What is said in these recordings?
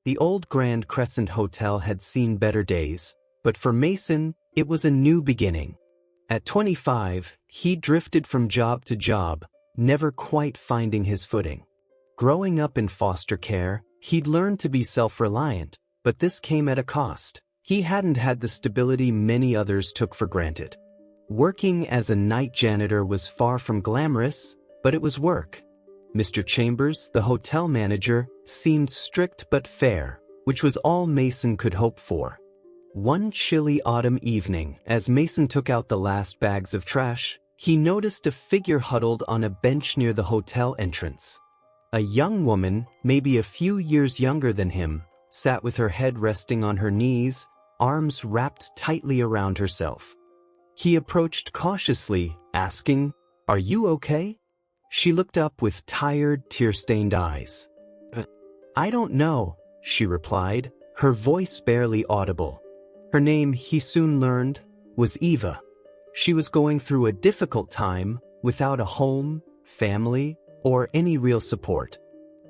The old Grand Crescent Hotel had seen better days, but for Mason, it was a new beginning. At 25, he drifted from job to job, never quite finding his footing. Growing up in foster care, he'd learned to be self-reliant, but this came at a cost. He hadn't had the stability many others took for granted. Working as a night janitor was far from glamorous, but it was work. Mr. Chambers, the hotel manager, seemed strict but fair, which was all Mason could hope for. One chilly autumn evening, as Mason took out the last bags of trash, he noticed a figure huddled on a bench near the hotel entrance. A young woman, maybe a few years younger than him, sat with her head resting on her knees, arms wrapped tightly around herself. He approached cautiously, asking, "Are you okay?" She looked up with tired, tear-stained eyes. "I don't know," she replied, her voice barely audible. Her name, he soon learned, was Eva. She was going through a difficult time, without a home, family, or any real support.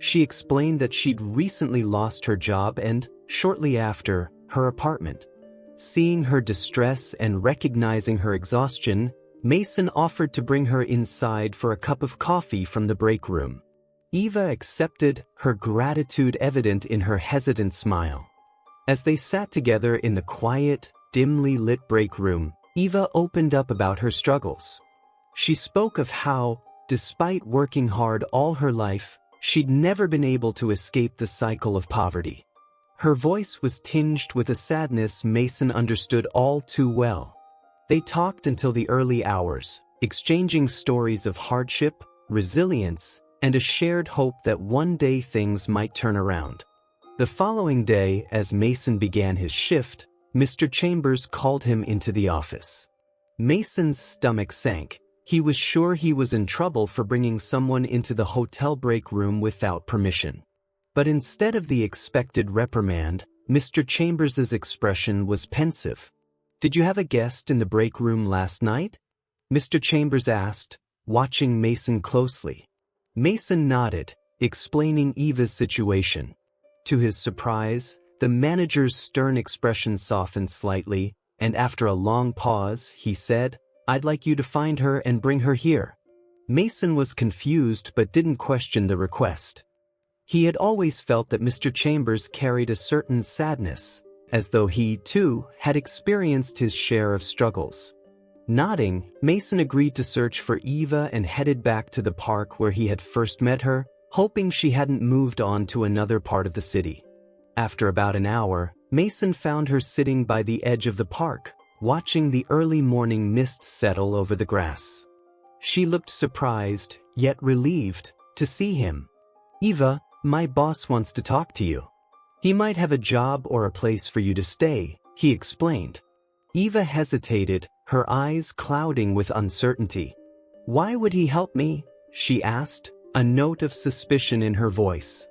She explained that she'd recently lost her job and, shortly after, her apartment. Seeing her distress and recognizing her exhaustion, Mason offered to bring her inside for a cup of coffee from the break room. Eva accepted, her gratitude evident in her hesitant smile. As they sat together in the quiet, dimly lit break room, Eva opened up about her struggles. She spoke of how, despite working hard all her life, she'd never been able to escape the cycle of poverty. Her voice was tinged with a sadness Mason understood all too well. They talked until the early hours, exchanging stories of hardship, resilience, and a shared hope that one day things might turn around. The following day, as Mason began his shift, Mr. Chambers called him into the office. Mason's stomach sank. He was sure he was in trouble for bringing someone into the hotel break room without permission. But instead of the expected reprimand, Mr. Chambers's expression was pensive. "Did you have a guest in the break room last night?" Mr. Chambers asked, watching Mason closely. Mason nodded, explaining Eva's situation. To his surprise, the manager's stern expression softened slightly, and after a long pause, he said, "I'd like you to find her and bring her here." Mason was confused but didn't question the request. He had always felt that Mr. Chambers carried a certain sadness, as though he, too, had experienced his share of struggles. Nodding, Mason agreed to search for Eva and headed back to the park where he had first met her, hoping she hadn't moved on to another part of the city. After about an hour, Mason found her sitting by the edge of the park, watching the early morning mist settle over the grass. She looked surprised, yet relieved, to see him. "Eva, my boss wants to talk to you. He might have a job or a place for you to stay," he explained. Eva hesitated, her eyes clouding with uncertainty. "Why would he help me?" she asked, a note of suspicion in her voice.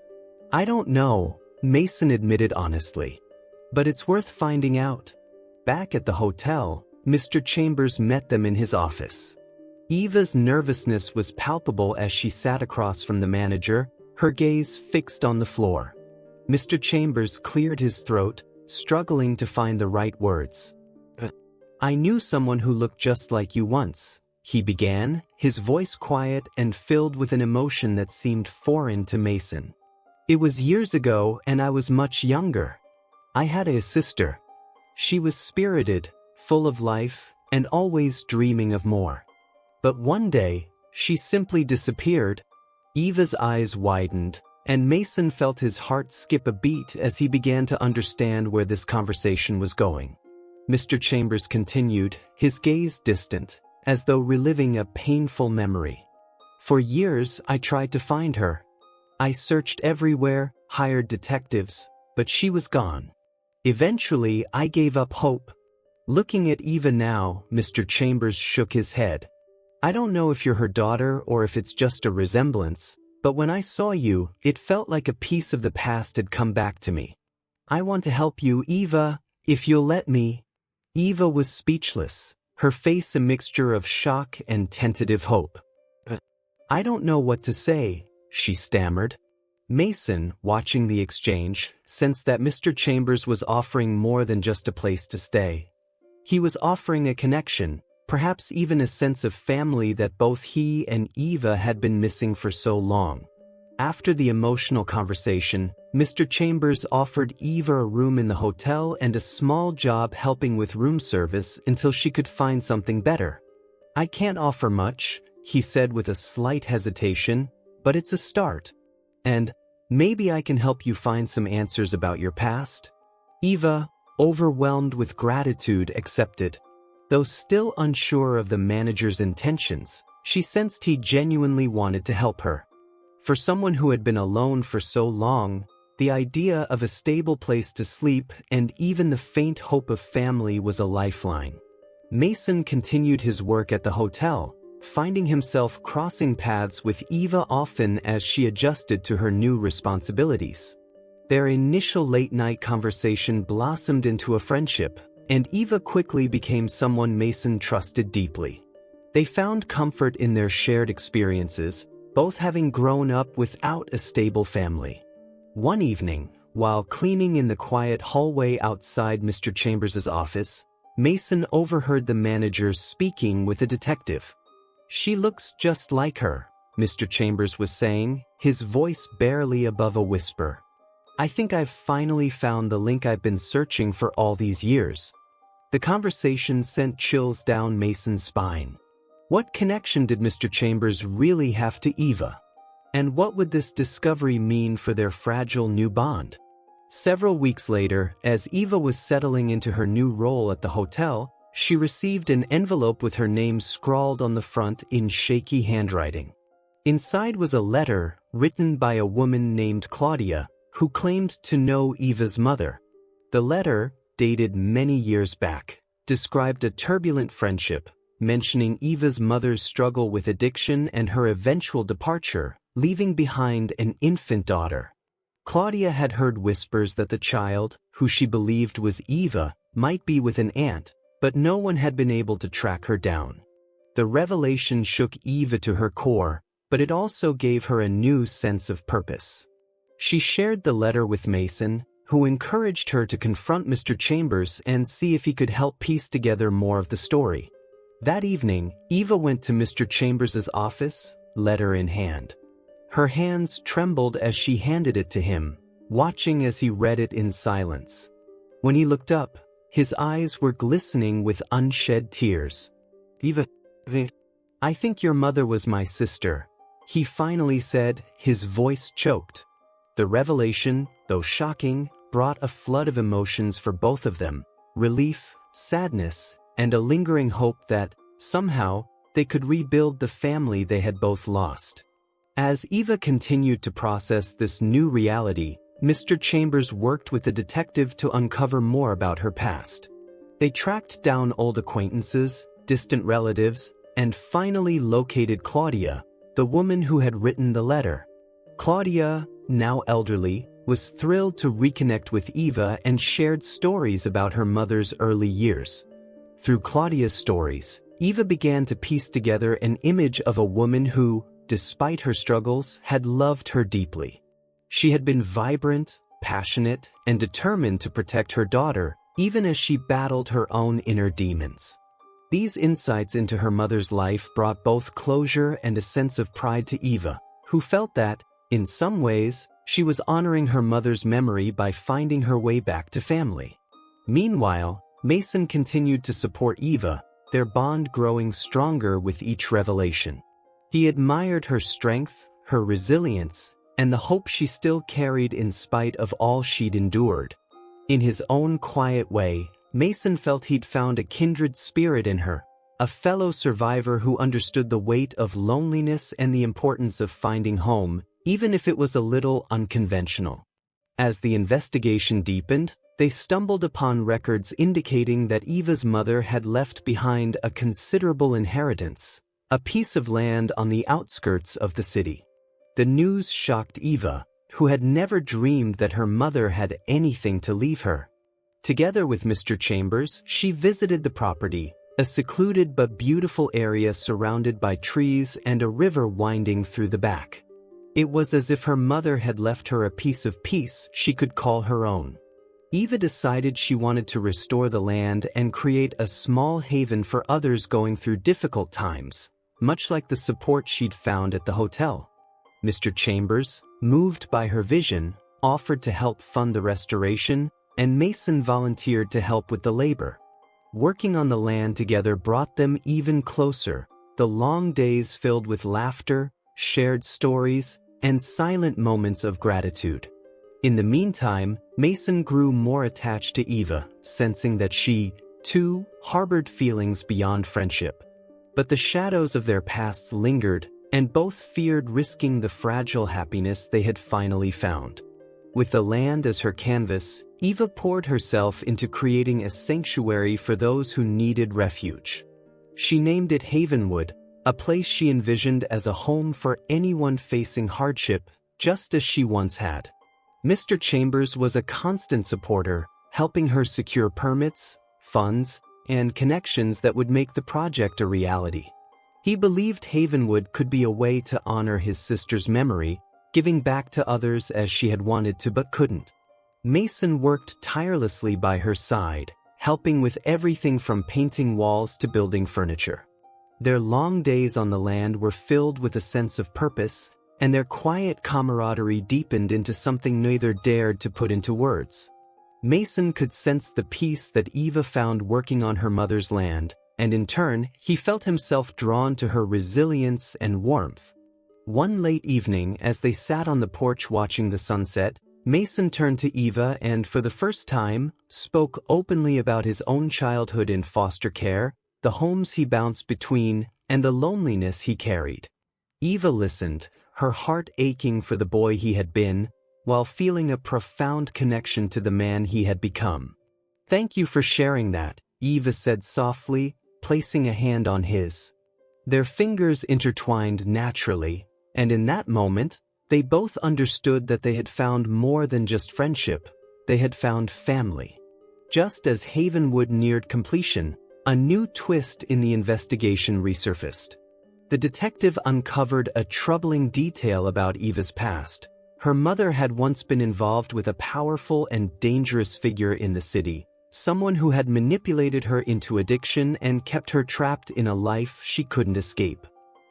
"I don't know," Mason admitted honestly. "But it's worth finding out." Back at the hotel, Mr. Chambers met them in his office. Eva's nervousness was palpable as she sat across from the manager, her gaze fixed on the floor. Mr. Chambers cleared his throat, struggling to find the right words. "I knew someone who looked just like you once," he began, his voice quiet and filled with an emotion that seemed foreign to Mason. "It was years ago and I was much younger. I had a sister. She was spirited, full of life, and always dreaming of more. But one day, she simply disappeared." Eva's eyes widened, and Mason felt his heart skip a beat as he began to understand where this conversation was going. Mr. Chambers continued, his gaze distant, as though reliving a painful memory. "For years, I tried to find her. I searched everywhere, hired detectives, but she was gone. Eventually, I gave up hope." Looking at Eva now, Mr. Chambers shook his head. "I don't know if you're her daughter or if it's just a resemblance, but when I saw you, it felt like a piece of the past had come back to me. I want to help you, Eva, if you'll let me." Eva was speechless, her face a mixture of shock and tentative hope. "I don't know what to say," she stammered. Mason, watching the exchange, sensed that Mr. Chambers was offering more than just a place to stay. He was offering a connection, perhaps even a sense of family that both he and Eva had been missing for so long. After the emotional conversation, Mr. Chambers offered Eva a room in the hotel and a small job helping with room service until she could find something better. "I can't offer much," he said with a slight hesitation, "but it's a start. And maybe I can help you find some answers about your past." Eva, overwhelmed with gratitude, accepted. Though still unsure of the manager's intentions, she sensed he genuinely wanted to help her. For someone who had been alone for so long, the idea of a stable place to sleep and even the faint hope of family was a lifeline. Mason continued his work at the hotel, finding himself crossing paths with Eva often as she adjusted to her new responsibilities. Their initial late-night conversation blossomed into a friendship, and Eva quickly became someone Mason trusted deeply. They found comfort in their shared experiences, both having grown up without a stable family. One evening, while cleaning in the quiet hallway outside Mr. Chambers' office, Mason overheard the manager speaking with a detective. "She looks just like her," Mr. Chambers was saying, his voice barely above a whisper. "I think I've finally found the link I've been searching for all these years." The conversation sent chills down Mason's spine. What connection did Mr. Chambers really have to Eva? And what would this discovery mean for their fragile new bond? Several weeks later, as Eva was settling into her new role at the hotel, she received an envelope with her name scrawled on the front in shaky handwriting. Inside was a letter written by a woman named Claudia, who claimed to know Eva's mother. The letter, dated many years back, described a turbulent friendship, mentioning Eva's mother's struggle with addiction and her eventual departure, leaving behind an infant daughter. Claudia had heard whispers that the child, who she believed was Eva, might be with an aunt, but no one had been able to track her down. The revelation shook Eva to her core, but it also gave her a new sense of purpose. She shared the letter with Mason, who encouraged her to confront Mr. Chambers and see if he could help piece together more of the story. That evening, Eva went to Mr. Chambers' office, letter in hand. Her hands trembled as she handed it to him, watching as he read it in silence. When he looked up, his eyes were glistening with unshed tears. "Eva, I think your mother was my sister," he finally said, his voice choked. The revelation, though shocking, brought a flood of emotions for both of them: relief, sadness, and a lingering hope that, somehow, they could rebuild the family they had both lost. As Eva continued to process this new reality, Mr. Chambers worked with the detective to uncover more about her past. They tracked down old acquaintances, distant relatives, and finally located Claudia, the woman who had written the letter. Claudia, now elderly, was thrilled to reconnect with Eva and shared stories about her mother's early years. Through Claudia's stories, Eva began to piece together an image of a woman who, despite her struggles, had loved her deeply. She had been vibrant, passionate, and determined to protect her daughter, even as she battled her own inner demons. These insights into her mother's life brought both closure and a sense of pride to Eva, who felt that, in some ways, she was honoring her mother's memory by finding her way back to family. Meanwhile, Mason continued to support Eva, their bond growing stronger with each revelation. He admired her strength, her resilience, and the hope she still carried in spite of all she'd endured. In his own quiet way, Mason felt he'd found a kindred spirit in her, a fellow survivor who understood the weight of loneliness and the importance of finding home, even if it was a little unconventional. As the investigation deepened, they stumbled upon records indicating that Eva's mother had left behind a considerable inheritance, a piece of land on the outskirts of the city. The news shocked Eva, who had never dreamed that her mother had anything to leave her. Together with Mr. Chambers, she visited the property, a secluded but beautiful area surrounded by trees and a river winding through the back. It was as if her mother had left her a piece of peace she could call her own. Eva decided she wanted to restore the land and create a small haven for others going through difficult times, much like the support she'd found at the hotel. Mr. Chambers, moved by her vision, offered to help fund the restoration, and Mason volunteered to help with the labor. Working on the land together brought them even closer, the long days filled with laughter, shared stories, and silent moments of gratitude. In the meantime, Mason grew more attached to Eva, sensing that she, too, harbored feelings beyond friendship. But the shadows of their pasts lingered, and both feared risking the fragile happiness they had finally found. With the land as her canvas, Eva poured herself into creating a sanctuary for those who needed refuge. She named it Havenwood, a place she envisioned as a home for anyone facing hardship, just as she once had. Mr. Chambers was a constant supporter, helping her secure permits, funds, and connections that would make the project a reality. He believed Havenwood could be a way to honor his sister's memory, giving back to others as she had wanted to but couldn't. Mason worked tirelessly by her side, helping with everything from painting walls to building furniture. Their long days on the land were filled with a sense of purpose, and their quiet camaraderie deepened into something neither dared to put into words. Mason could sense the peace that Eva found working on her mother's land, and in turn, he felt himself drawn to her resilience and warmth. One late evening, as they sat on the porch watching the sunset, Mason turned to Eva and, for the first time, spoke openly about his own childhood in foster care, the homes he bounced between, and the loneliness he carried. Eva listened, her heart aching for the boy he had been, while feeling a profound connection to the man he had become. "Thank you for sharing that," Eva said softly, placing a hand on his. Their fingers intertwined naturally, and in that moment, they both understood that they had found more than just friendship, they had found family. Just as Havenwood neared completion, a new twist in the investigation resurfaced. The detective uncovered a troubling detail about Eva's past. Her mother had once been involved with a powerful and dangerous figure in the city, someone who had manipulated her into addiction and kept her trapped in a life she couldn't escape.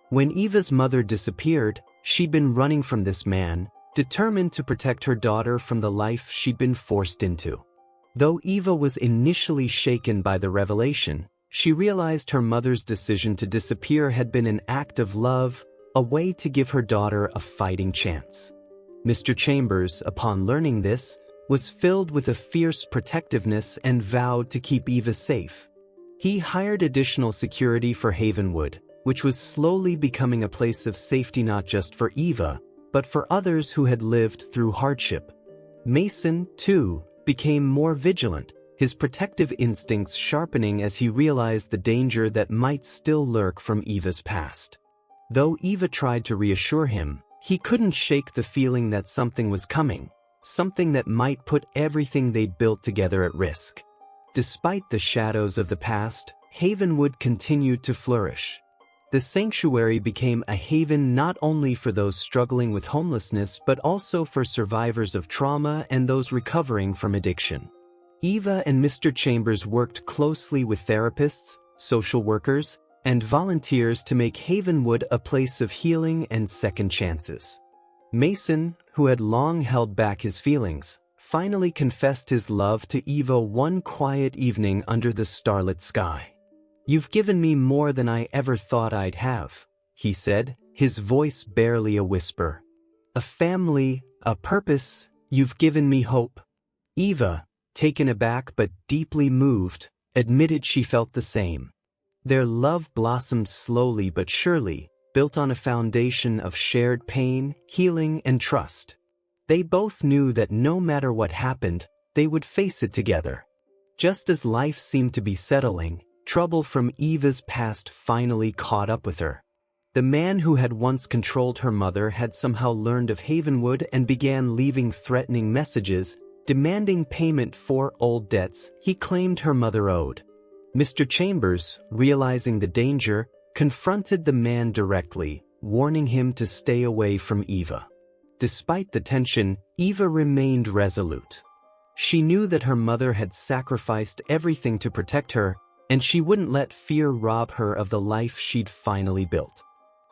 When Eva's mother disappeared, she'd been running from this man, determined to protect her daughter from the life she'd been forced into. Though Eva was initially shaken by the revelation, she realized her mother's decision to disappear had been an act of love, a way to give her daughter a fighting chance. Mr. Chambers, upon learning this, was filled with a fierce protectiveness and vowed to keep Eva safe. He hired additional security for Havenwood, which was slowly becoming a place of safety not just for Eva, but for others who had lived through hardship. Mason, too, became more vigilant, his protective instincts sharpening as he realized the danger that might still lurk from Eva's past. Though Eva tried to reassure him, he couldn't shake the feeling that something was coming, something that might put everything they'd built together at risk. Despite the shadows of the past, Havenwood continued to flourish. The sanctuary became a haven not only for those struggling with homelessness but also for survivors of trauma and those recovering from addiction. Eva and Mr. Chambers worked closely with therapists, social workers, and volunteers to make Havenwood a place of healing and second chances. Mason, who had long held back his feelings, finally confessed his love to Eva one quiet evening under the starlit sky. "You've given me more than I ever thought I'd have," he said, his voice barely a whisper. "A family, a purpose, you've given me hope." Eva, taken aback but deeply moved, admitted she felt the same. Their love blossomed slowly but surely, built on a foundation of shared pain, healing, and trust. They both knew that no matter what happened, they would face it together. Just as life seemed to be settling, trouble from Eva's past finally caught up with her. The man who had once controlled her mother had somehow learned of Havenwood and began leaving threatening messages, demanding payment for old debts he claimed her mother owed. Mr. Chambers, realizing the danger, confronted the man directly, warning him to stay away from Eva. Despite the tension, Eva remained resolute. She knew that her mother had sacrificed everything to protect her, and she wouldn't let fear rob her of the life she'd finally built.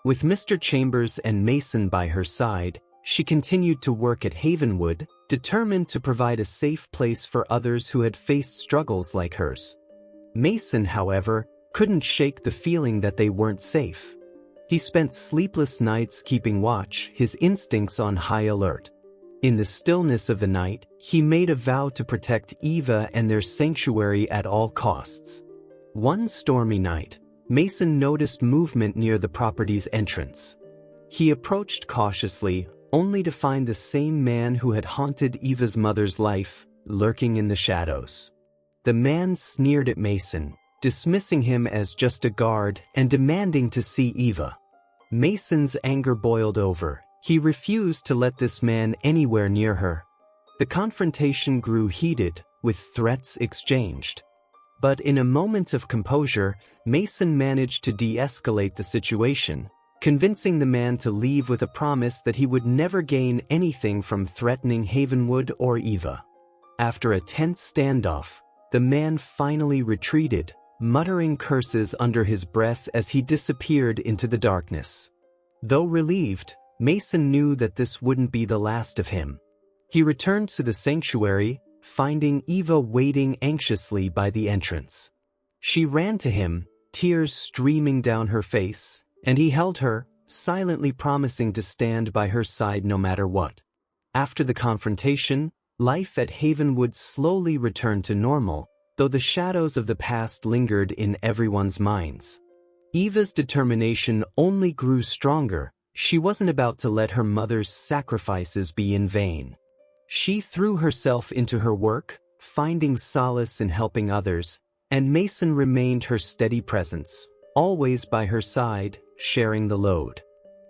With Mr. Chambers and Mason by her side, she continued to work at Havenwood, determined to provide a safe place for others who had faced struggles like hers. Mason, however, couldn't shake the feeling that they weren't safe. He spent sleepless nights keeping watch, his instincts on high alert. In the stillness of the night, he made a vow to protect Eva and their sanctuary at all costs. One stormy night, Mason noticed movement near the property's entrance. He approached cautiously, only to find the same man who had haunted Eva's mother's life, lurking in the shadows. The man sneered at Mason, dismissing him as just a guard and demanding to see Eva. Mason's anger boiled over. He refused to let this man anywhere near her. The confrontation grew heated, with threats exchanged. But in a moment of composure, Mason managed to de-escalate the situation, convincing the man to leave with a promise that he would never gain anything from threatening Havenwood or Eva. After a tense standoff, the man finally retreated, muttering curses under his breath as he disappeared into the darkness. Though relieved, Mason knew that this wouldn't be the last of him. He returned to the sanctuary, finding Eva waiting anxiously by the entrance. She ran to him, tears streaming down her face, and he held her, silently promising to stand by her side no matter what. After the confrontation, life at Havenwood slowly returned to normal, though the shadows of the past lingered in everyone's minds. Eva's determination only grew stronger. She wasn't about to let her mother's sacrifices be in vain. She threw herself into her work, finding solace in helping others, and Mason remained her steady presence, always by her side, sharing the load.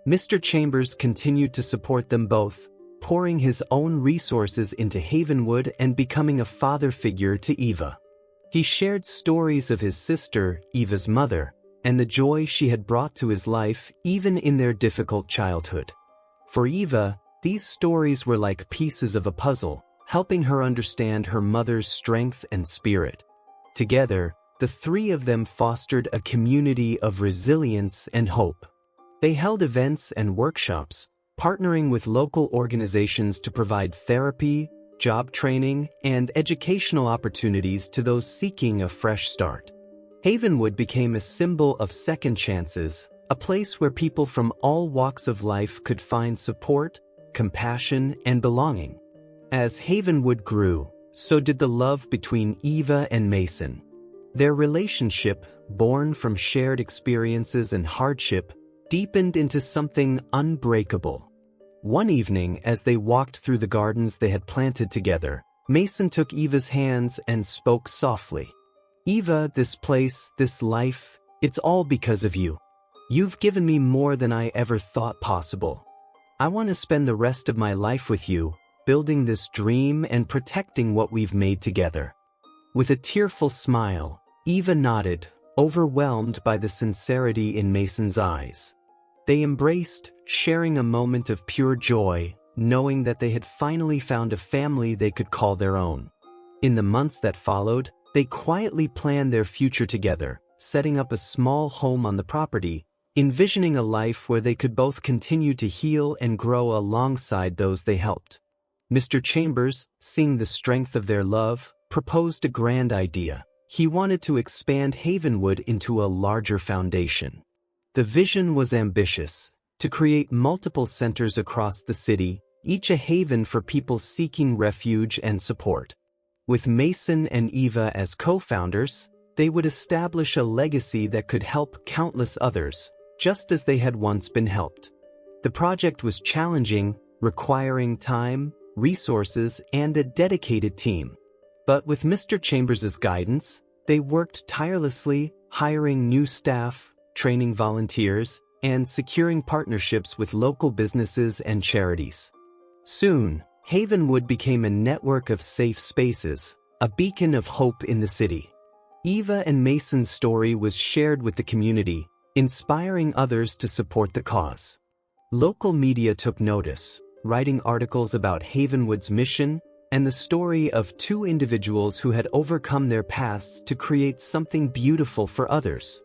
Mr. Chambers continued to support them both, pouring his own resources into Havenwood and becoming a father figure to Eva. He shared stories of his sister, Eva's mother, and the joy she had brought to his life even in their difficult childhood. For Eva, these stories were like pieces of a puzzle, helping her understand her mother's strength and spirit. Together, the three of them fostered a community of resilience and hope. They held events and workshops, partnering with local organizations to provide therapy, job training, and educational opportunities to those seeking a fresh start. Havenwood became a symbol of second chances, a place where people from all walks of life could find support, compassion, and belonging. As Havenwood grew, so did the love between Eva and Mason. Their relationship, born from shared experiences and hardship, deepened into something unbreakable. One evening, as they walked through the gardens they had planted together, Mason took Eva's hands and spoke softly. "Eva, this place, this life, it's all because of you. You've given me more than I ever thought possible. I want to spend the rest of my life with you, building this dream and protecting what we've made together." With a tearful smile, Eva nodded, overwhelmed by the sincerity in Mason's eyes. They embraced, sharing a moment of pure joy, knowing that they had finally found a family they could call their own. In the months that followed, they quietly planned their future together, setting up a small home on the property, envisioning a life where they could both continue to heal and grow alongside those they helped. Mr. Chambers, seeing the strength of their love, proposed a grand idea. He wanted to expand Havenwood into a larger foundation. The vision was ambitious, to create multiple centers across the city, each a haven for people seeking refuge and support. With Mason and Eva as co-founders, they would establish a legacy that could help countless others, just as they had once been helped. The project was challenging, requiring time, resources, and a dedicated team. But with Mr. Chambers' guidance, they worked tirelessly, hiring new staff, training volunteers, and securing partnerships with local businesses and charities. Soon, Havenwood became a network of safe spaces, a beacon of hope in the city. Eva and Mason's story was shared with the community, inspiring others to support the cause. Local media took notice, writing articles about Havenwood's mission and the story of two individuals who had overcome their pasts to create something beautiful for others.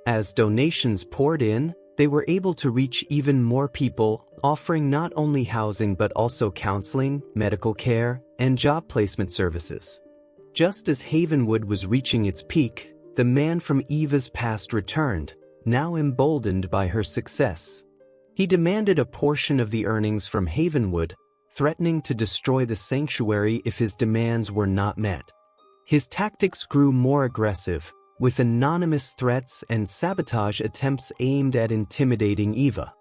As donations poured in, they were able to reach even more people, offering not only housing but also counseling, medical care, and job placement services. Just as Havenwood was reaching its peak, the man from Eva's past returned, now emboldened by her success. He demanded a portion of the earnings from Havenwood, threatening to destroy the sanctuary if his demands were not met. His tactics grew more aggressive, with anonymous threats and sabotage attempts aimed at intimidating Eva.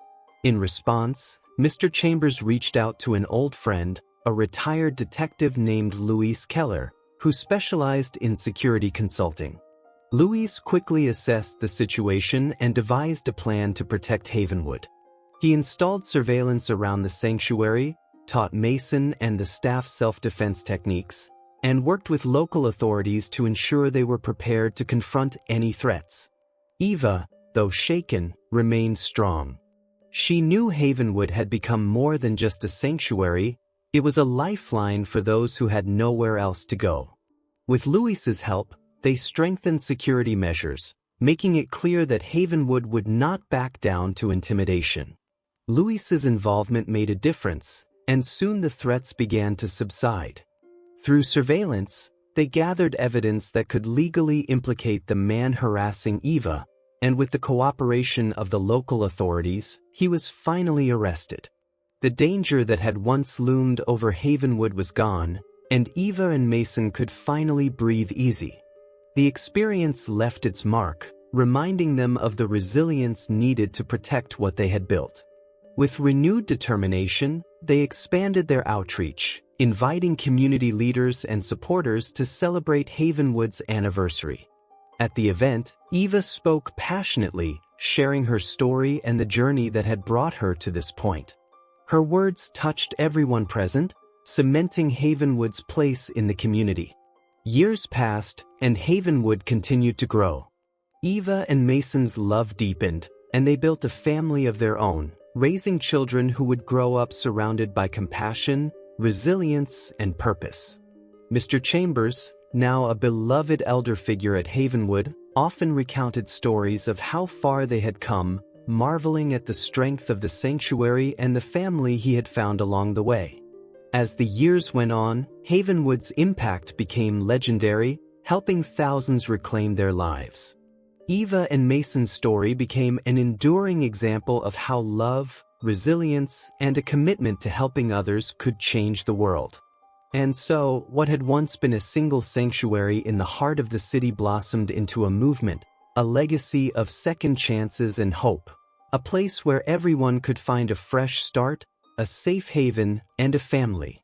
In response, Mr. Chambers reached out to an old friend, a retired detective named Louise Keller, who specialized in security consulting. Louise quickly assessed the situation and devised a plan to protect Havenwood. He installed surveillance around the sanctuary, taught Mason and the staff self-defense techniques, and worked with local authorities to ensure they were prepared to confront any threats. Eva, though shaken, remained strong. She knew Havenwood had become more than just a sanctuary, it was a lifeline for those who had nowhere else to go. With Louise's help, they strengthened security measures, making it clear that Havenwood would not back down to intimidation. Louise's involvement made a difference, and soon the threats began to subside. Through surveillance, they gathered evidence that could legally implicate the man harassing Eva, and with the cooperation of the local authorities, he was finally arrested. The danger that had once loomed over Havenwood was gone, and Eva and Mason could finally breathe easy. The experience left its mark, reminding them of the resilience needed to protect what they had built. With renewed determination, they expanded their outreach, inviting community leaders and supporters to celebrate Havenwood's anniversary. At the event, Eva spoke passionately, sharing her story and the journey that had brought her to this point. Her words touched everyone present, cementing Havenwood's place in the community. Years passed, and Havenwood continued to grow. Eva and Mason's love deepened, and they built a family of their own, raising children who would grow up surrounded by compassion, resilience, and purpose. Mr. Chambers, now a beloved elder figure at Havenwood, often recounted stories of how far they had come, marveling at the strength of the sanctuary and the family he had found along the way. As the years went on, Havenwood's impact became legendary, helping thousands reclaim their lives. Eva and Mason's story became an enduring example of how love, resilience, and a commitment to helping others could change the world. And so, what had once been a single sanctuary in the heart of the city blossomed into a movement, a legacy of second chances and hope, a place where everyone could find a fresh start, a safe haven, and a family.